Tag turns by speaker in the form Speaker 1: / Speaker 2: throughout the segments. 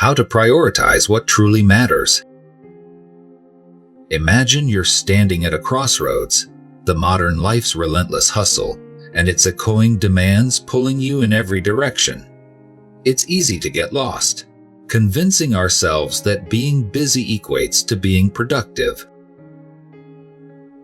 Speaker 1: How to prioritize what truly matters. Imagine you're standing at a crossroads, the modern life's relentless hustle, and its echoing demands pulling you in every direction. It's easy to get lost, convincing ourselves that being busy equates to being productive.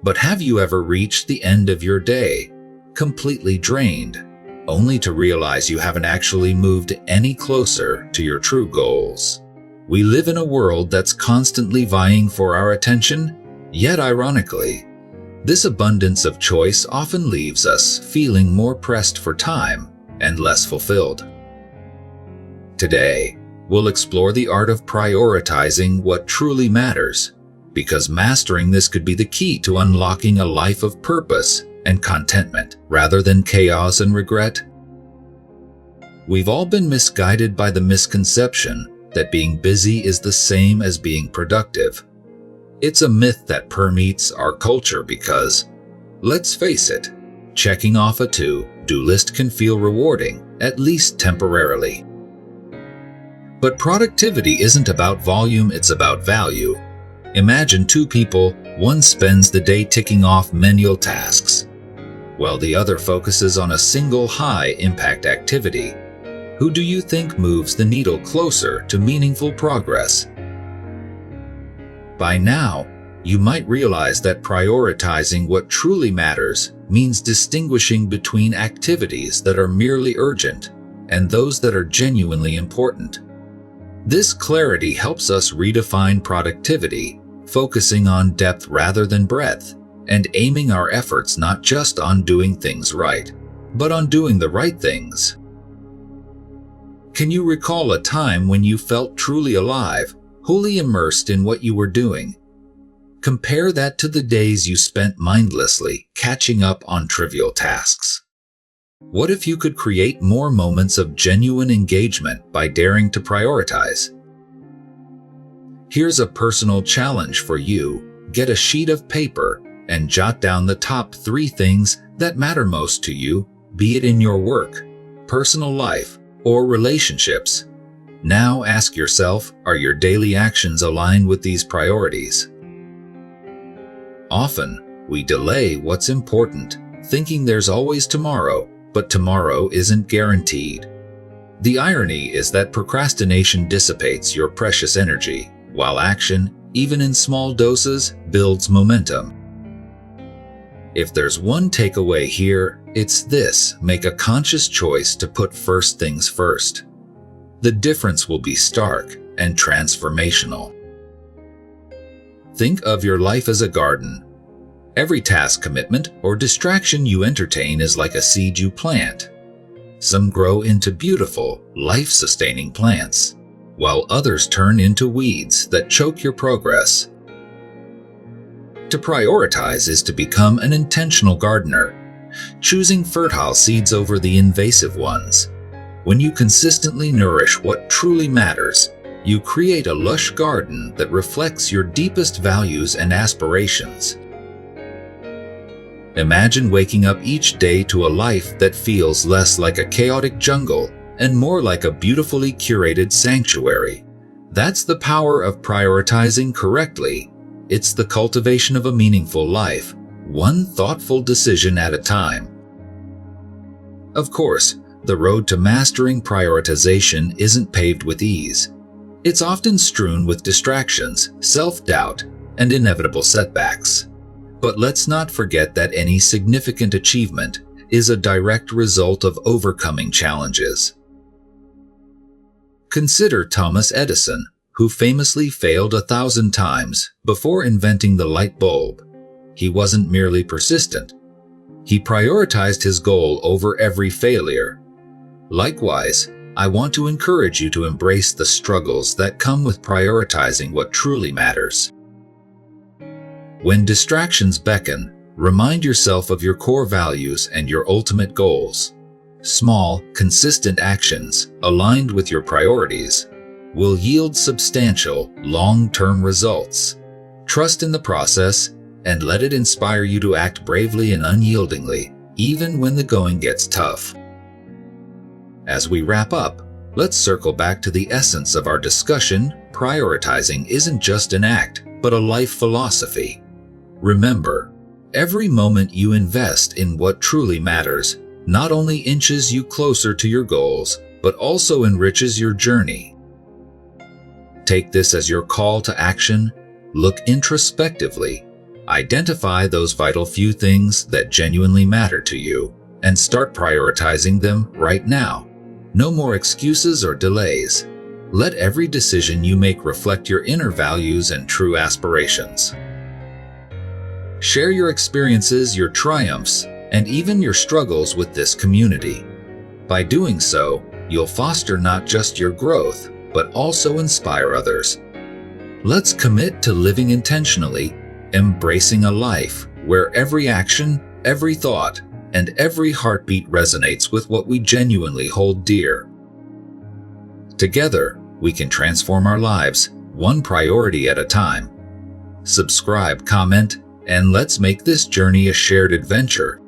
Speaker 1: But have you ever reached the end of your day, completely drained, only to realize you haven't actually moved any closer to your true goals? We live in a world that's constantly vying for our attention, yet ironically, this abundance of choice often leaves us feeling more pressed for time and less fulfilled. Today, we'll explore the art of prioritizing what truly matters, because mastering this could be the key to unlocking a life of purpose and contentment rather than chaos and regret. We've all been misguided by the misconception that being busy is the same as being productive. It's a myth that permeates our culture because, let's face it, checking off a to-do list can feel rewarding, at least temporarily. But productivity isn't about volume, it's about value. Imagine two people, one spends the day ticking off menial tasks, while the other focuses on a single high-impact activity. Who do you think moves the needle closer to meaningful progress? By now, you might realize that prioritizing what truly matters means distinguishing between activities that are merely urgent and those that are genuinely important. This clarity helps us redefine productivity, focusing on depth rather than breadth, and aiming our efforts not just on doing things right, but on doing the right things. Can you recall a time when you felt truly alive, wholly immersed in what you were doing? Compare that to the days you spent mindlessly catching up on trivial tasks. What if you could create more moments of genuine engagement by daring to prioritize? Here's a personal challenge for you. Get a sheet of paper and jot down the top 3 things that matter most to you, be it in your work, personal life, or relationships. Now ask yourself, are your daily actions aligned with these priorities? Often, we delay what's important, thinking there's always tomorrow, but tomorrow isn't guaranteed. The irony is that procrastination dissipates your precious energy, while action, even in small doses, builds momentum. If there's one takeaway here, it's this: make a conscious choice to put first things first. The difference will be stark and transformational. Think of your life as a garden. Every task, commitment, or distraction you entertain is like a seed you plant. Some grow into beautiful, life-sustaining plants, while others turn into weeds that choke your progress. To prioritize is to become an intentional gardener, choosing fertile seeds over the invasive ones. When you consistently nourish what truly matters, you create a lush garden that reflects your deepest values and aspirations. Imagine waking up each day to a life that feels less like a chaotic jungle and more like a beautifully curated sanctuary. That's the power of prioritizing correctly. It's the cultivation of a meaningful life, one thoughtful decision at a time. Of course, the road to mastering prioritization isn't paved with ease. It's often strewn with distractions, self-doubt, and inevitable setbacks. But let's not forget that any significant achievement is a direct result of overcoming challenges. Consider Thomas Edison, who famously failed 1,000 times before inventing the light bulb. He wasn't merely persistent. He prioritized his goal over every failure. Likewise, I want to encourage you to embrace the struggles that come with prioritizing what truly matters. When distractions beckon, remind yourself of your core values and your ultimate goals. Small, consistent actions aligned with your priorities will yield substantial, long-term results. Trust in the process and let it inspire you to act bravely and unyieldingly, even when the going gets tough. As we wrap up, Let's circle back to the essence of our discussion. Prioritizing isn't just an act, but a life philosophy. Remember, every moment you invest in what truly matters not only inches you closer to your goals, but also enriches your journey. Take this as your call to action. Look introspectively. Identify those vital few things that genuinely matter to you, and start prioritizing them right now. No more excuses or delays. Let every decision you make reflect your inner values and true aspirations. Share your experiences, your triumphs, and even your struggles with this community. By doing so, you'll foster not just your growth, but also inspire others. Let's commit to living intentionally, embracing a life where every action, every thought, and every heartbeat resonates with what we genuinely hold dear. Together, we can transform our lives, one priority at a time. Subscribe, comment, and let's make this journey a shared adventure.